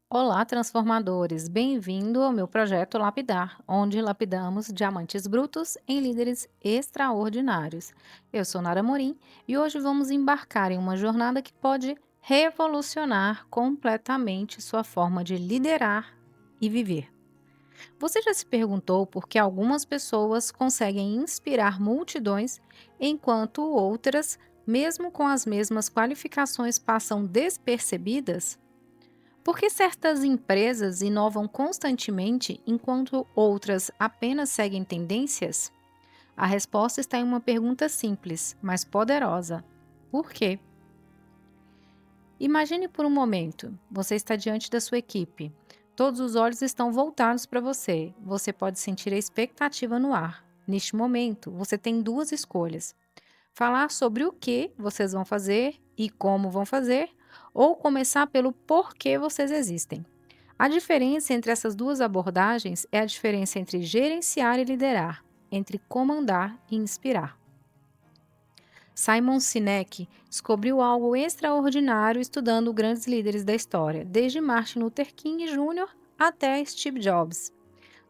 Olá, transformadores! Bem-vindo ao meu projeto Lapidar, onde lapidamos diamantes brutos em líderes extraordinários. Eu sou Nara Morim e hoje vamos embarcar em uma jornada que pode revolucionar completamente sua forma de liderar e viver. Você já se perguntou por que algumas pessoas conseguem inspirar multidões enquanto outras, mesmo com as mesmas qualificações, passam despercebidas? Por que certas empresas inovam constantemente enquanto outras apenas seguem tendências? A resposta está em uma pergunta simples, mas poderosa: por quê? Imagine por um momento, você está diante da sua equipe. Todos os olhos estão voltados para você. Você pode sentir a expectativa no ar. Neste momento, você tem duas escolhas: falar sobre o que vocês vão fazer e como vão fazer, ou começar pelo porquê vocês existem. A diferença entre essas duas abordagens é a diferença entre gerenciar e liderar, entre comandar e inspirar. Simon Sinek descobriu algo extraordinário estudando grandes líderes da história, desde Martin Luther King Jr. até Steve Jobs.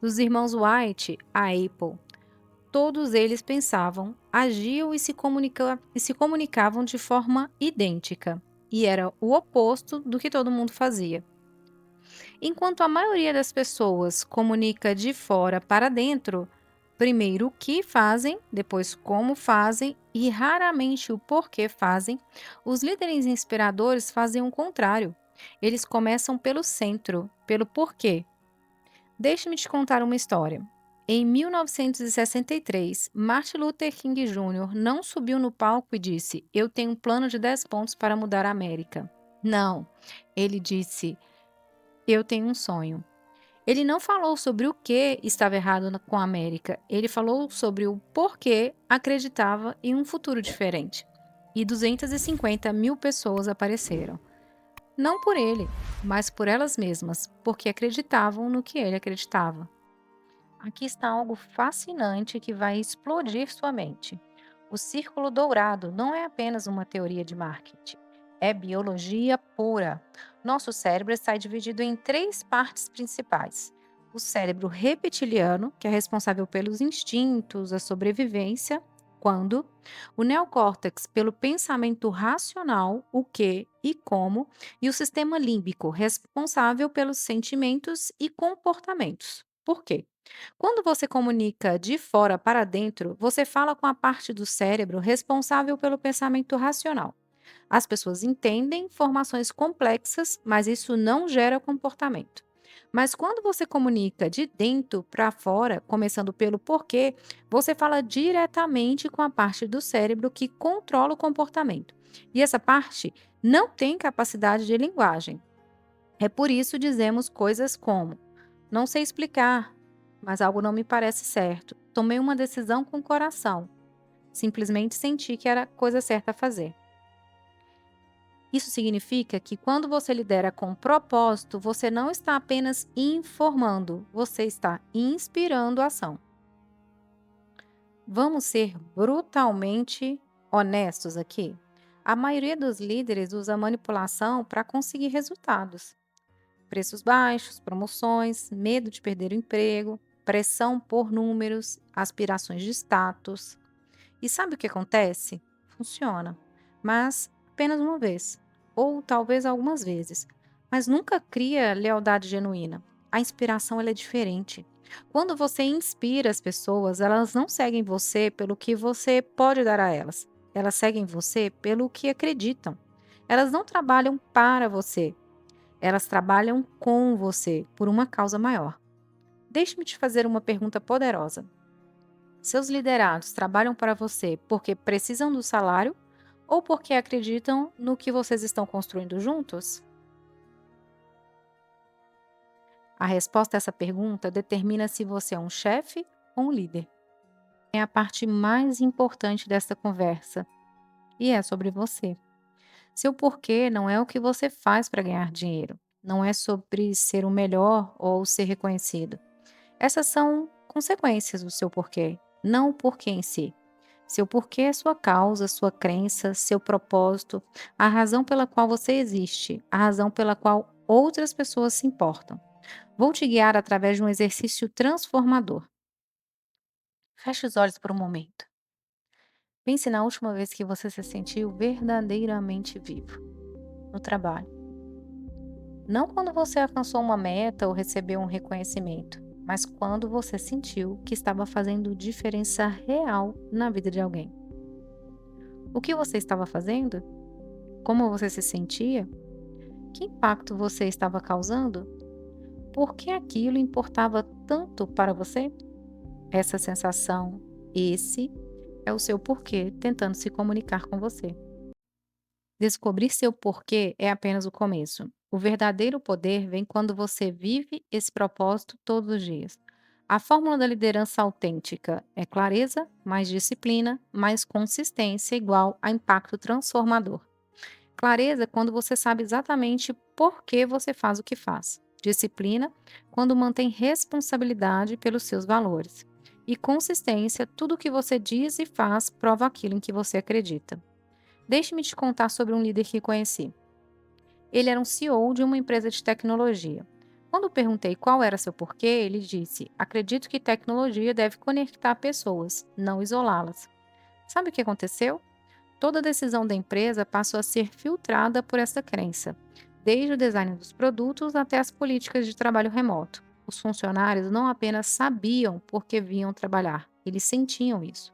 Dos irmãos White a Apple, todos eles pensavam, agiam e se comunicavam de forma idêntica, e era o oposto do que todo mundo fazia. Enquanto a maioria das pessoas comunica de fora para dentro, primeiro o que fazem, depois como fazem e raramente o porquê fazem, os líderes inspiradores fazem o contrário. Eles começam pelo centro, pelo porquê. Deixe-me te contar uma história. Em 1963, Martin Luther King Jr. não subiu no palco e disse: "Eu tenho um plano de 10 pontos para mudar a América." Não, ele disse: "Eu tenho um sonho." Ele não falou sobre o que estava errado com a América, ele falou sobre o porquê acreditava em um futuro diferente. E 250 mil pessoas apareceram. Não por ele, mas por elas mesmas, porque acreditavam no que ele acreditava. Aqui está algo fascinante que vai explodir sua mente. O círculo dourado não é apenas uma teoria de marketing, é biologia pura. Nosso cérebro está dividido em três partes principais: o cérebro reptiliano, que é responsável pelos instintos, a sobrevivência, quando, o neocórtex, pelo pensamento racional, o que e como, e o sistema límbico, responsável pelos sentimentos e comportamentos. Por quê? Quando você comunica de fora para dentro, você fala com a parte do cérebro responsável pelo pensamento racional. As pessoas entendem informações complexas, mas isso não gera comportamento. Mas quando você comunica de dentro para fora, começando pelo porquê, você fala diretamente com a parte do cérebro que controla o comportamento. E essa parte não tem capacidade de linguagem. É por isso dizemos coisas como: não sei explicar, mas algo não me parece certo. Tomei uma decisão com o coração. Simplesmente senti que era a coisa certa a fazer. Isso significa que quando você lidera com propósito, você não está apenas informando, você está inspirando a ação. Vamos ser brutalmente honestos aqui. A maioria dos líderes usa manipulação para conseguir resultados. Preços baixos, promoções, medo de perder o emprego, pressão por números, aspirações de status. E sabe o que acontece? Funciona, mas apenas uma vez, ou talvez algumas vezes, mas nunca cria lealdade genuína. A inspiração ela é diferente. Quando você inspira as pessoas, elas não seguem você pelo que você pode dar a elas. Elas seguem você pelo que acreditam. Elas não trabalham para você, elas trabalham com você por uma causa maior. Deixe-me te fazer uma pergunta poderosa. Seus liderados trabalham para você porque precisam do salário ou porque acreditam no que vocês estão construindo juntos? A resposta a essa pergunta determina se você é um chefe ou um líder. É a parte mais importante desta conversa e é sobre você. Seu porquê não é o que você faz para ganhar dinheiro. Não é sobre ser o melhor ou ser reconhecido. Essas são consequências do seu porquê, não o porquê em si. Seu porquê é sua causa, sua crença, seu propósito, a razão pela qual você existe, a razão pela qual outras pessoas se importam. Vou te guiar através de um exercício transformador. Feche os olhos por um momento. Pense na última vez que você se sentiu verdadeiramente vivo no trabalho. Não quando você alcançou uma meta ou recebeu um reconhecimento, mas quando você sentiu que estava fazendo diferença real na vida de alguém. O que você estava fazendo? Como você se sentia? Que impacto você estava causando? Por que aquilo importava tanto para você? Essa sensação, esse é o seu porquê tentando se comunicar com você. Descobrir seu porquê é apenas o começo. O verdadeiro poder vem quando você vive esse propósito todos os dias. A fórmula da liderança autêntica é clareza, mais disciplina, mais consistência igual a impacto transformador. Clareza é quando você sabe exatamente por que você faz o que faz. Disciplina, quando mantém responsabilidade pelos seus valores. E consistência, tudo o que você diz e faz prova aquilo em que você acredita. Deixe-me te contar sobre um líder que conheci. Ele era um CEO de uma empresa de tecnologia. Quando perguntei qual era seu porquê, ele disse: acredito que tecnologia deve conectar pessoas, não isolá-las. Sabe o que aconteceu? Toda decisão da empresa passou a ser filtrada por essa crença, desde o design dos produtos até as políticas de trabalho remoto. Os funcionários não apenas sabiam por que vinham trabalhar, eles sentiam isso.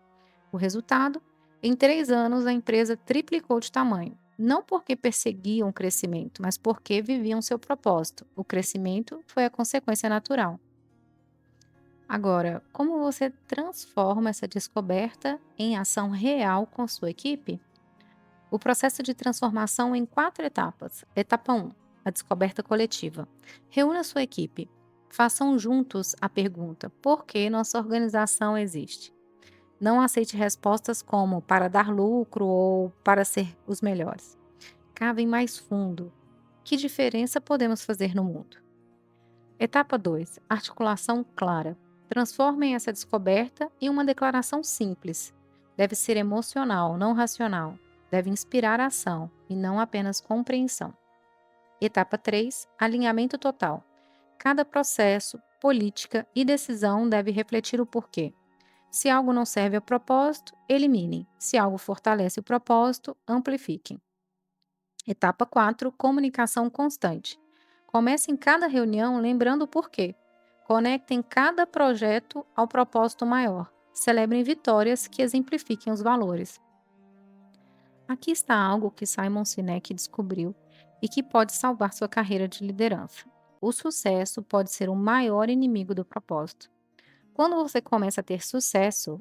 O resultado? Em 3 anos, a empresa triplicou de tamanho. Não porque perseguiam o crescimento, mas porque viviam seu propósito. O crescimento foi a consequência natural. Agora, como você transforma essa descoberta em ação real com sua equipe? O processo de transformação em 4 etapas. Etapa 1, a descoberta coletiva. Reúna sua equipe. Façam juntos a pergunta: por que nossa organização existe? Não aceite respostas como para dar lucro ou para ser os melhores. Cavem mais fundo. Que diferença podemos fazer no mundo? Etapa 2, articulação clara. Transformem essa descoberta em uma declaração simples. Deve ser emocional, não racional. Deve inspirar ação e não apenas compreensão. Etapa 3, alinhamento total. Cada processo, política e decisão deve refletir o porquê. Se algo não serve ao propósito, eliminem. Se algo fortalece o propósito, amplifiquem. Etapa 4, comunicação constante. Comece em cada reunião lembrando o porquê. Conectem cada projeto ao propósito maior. Celebrem vitórias que exemplifiquem os valores. Aqui está algo que Simon Sinek descobriu e que pode salvar sua carreira de liderança. O sucesso pode ser o maior inimigo do propósito. Quando você começa a ter sucesso,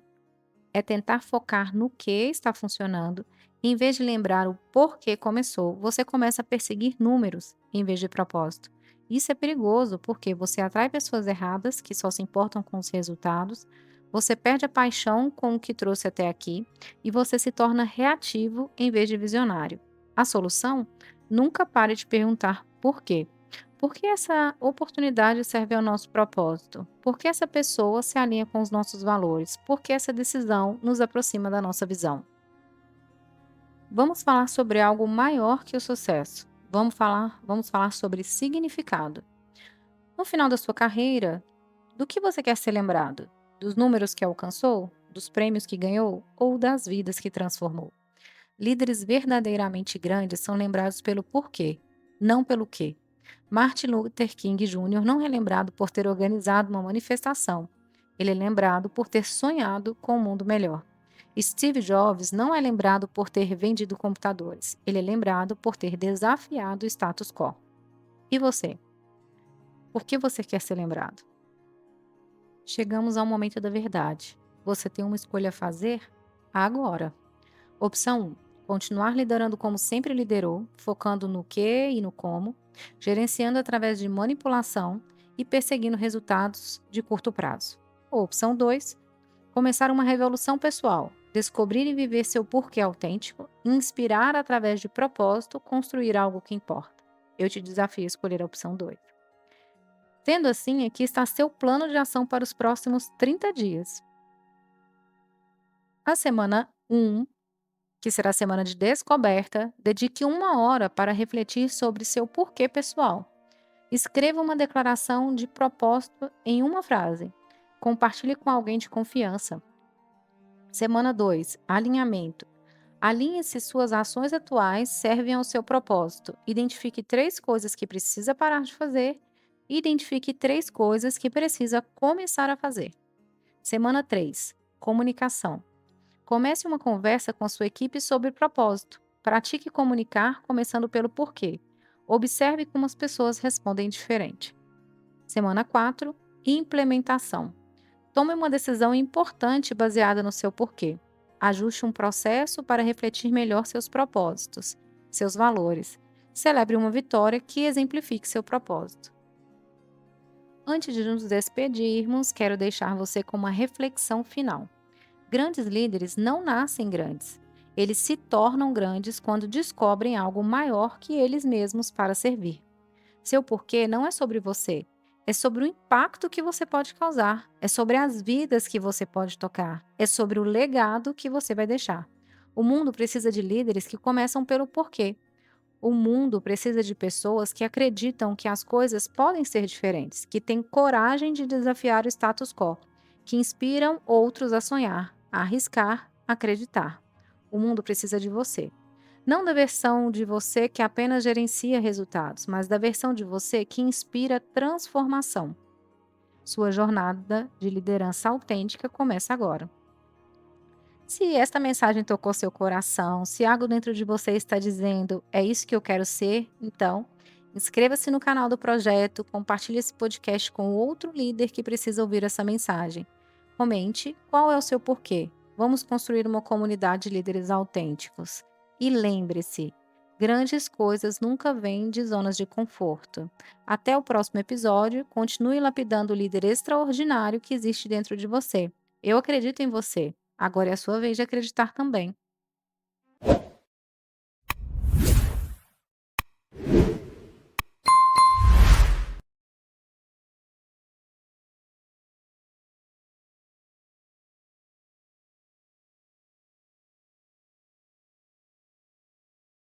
é tentar focar no que está funcionando, em vez de lembrar o porquê começou, você começa a perseguir números em vez de propósito. Isso é perigoso porque você atrai pessoas erradas que só se importam com os resultados, você perde a paixão com o que trouxe até aqui e você se torna reativo em vez de visionário. A solução? Nunca pare de perguntar por quê. Por que essa oportunidade serve ao nosso propósito? Por que essa pessoa se alinha com os nossos valores? Por que essa decisão nos aproxima da nossa visão? Vamos falar sobre algo maior que o sucesso. Vamos falar sobre significado. No final da sua carreira, do que você quer ser lembrado? Dos números que alcançou? Dos prêmios que ganhou? Ou das vidas que transformou? Líderes verdadeiramente grandes são lembrados pelo porquê, não pelo quê. Martin Luther King Jr. não é lembrado por ter organizado uma manifestação. Ele é lembrado por ter sonhado com um mundo melhor. Steve Jobs não é lembrado por ter vendido computadores. Ele é lembrado por ter desafiado o status quo. E você? Por que você quer ser lembrado? Chegamos ao momento da verdade. Você tem uma escolha a fazer agora. Opção 1. Continuar liderando como sempre liderou, focando no que e no como, gerenciando através de manipulação e perseguindo resultados de curto prazo. Ou opção 2. Começar uma revolução pessoal, descobrir e viver seu porquê autêntico, inspirar através de propósito, construir algo que importa. Eu te desafio a escolher a opção 2. Sendo assim, aqui está seu plano de ação para os próximos 30 dias. A semana 1, que será a semana de descoberta, dedique 1 hora para refletir sobre seu porquê pessoal. Escreva uma declaração de propósito em uma frase. Compartilhe com alguém de confiança. Semana 2, alinhamento. Alinhe se suas ações atuais servem ao seu propósito. Identifique 3 coisas que precisa parar de fazer e identifique 3 coisas que precisa começar a fazer. Semana 3, comunicação. Comece uma conversa com a sua equipe sobre propósito. Pratique comunicar, começando pelo porquê. Observe como as pessoas respondem diferente. Semana 4, implementação. Tome uma decisão importante baseada no seu porquê. Ajuste um processo para refletir melhor seus propósitos, seus valores. Celebre uma vitória que exemplifique seu propósito. Antes de nos despedirmos, quero deixar você com uma reflexão final. Grandes líderes não nascem grandes. Eles se tornam grandes quando descobrem algo maior que eles mesmos para servir. Seu porquê não é sobre você, é sobre o impacto que você pode causar, é sobre as vidas que você pode tocar, é sobre o legado que você vai deixar. O mundo precisa de líderes que começam pelo porquê. O mundo precisa de pessoas que acreditam que as coisas podem ser diferentes, que têm coragem de desafiar o status quo, que inspiram outros a sonhar, a arriscar, a acreditar. O mundo precisa de você. Não da versão de você que apenas gerencia resultados, mas da versão de você que inspira transformação. Sua jornada de liderança autêntica começa agora. Se esta mensagem tocou seu coração, se algo dentro de você está dizendo, é isso que eu quero ser, então, inscreva-se no canal do projeto, compartilhe esse podcast com outro líder que precisa ouvir essa mensagem. Comente qual é o seu porquê. Vamos construir uma comunidade de líderes autênticos. E lembre-se, grandes coisas nunca vêm de zonas de conforto. Até o próximo episódio, continue lapidando o líder extraordinário que existe dentro de você. Eu acredito em você. Agora é a sua vez de acreditar também.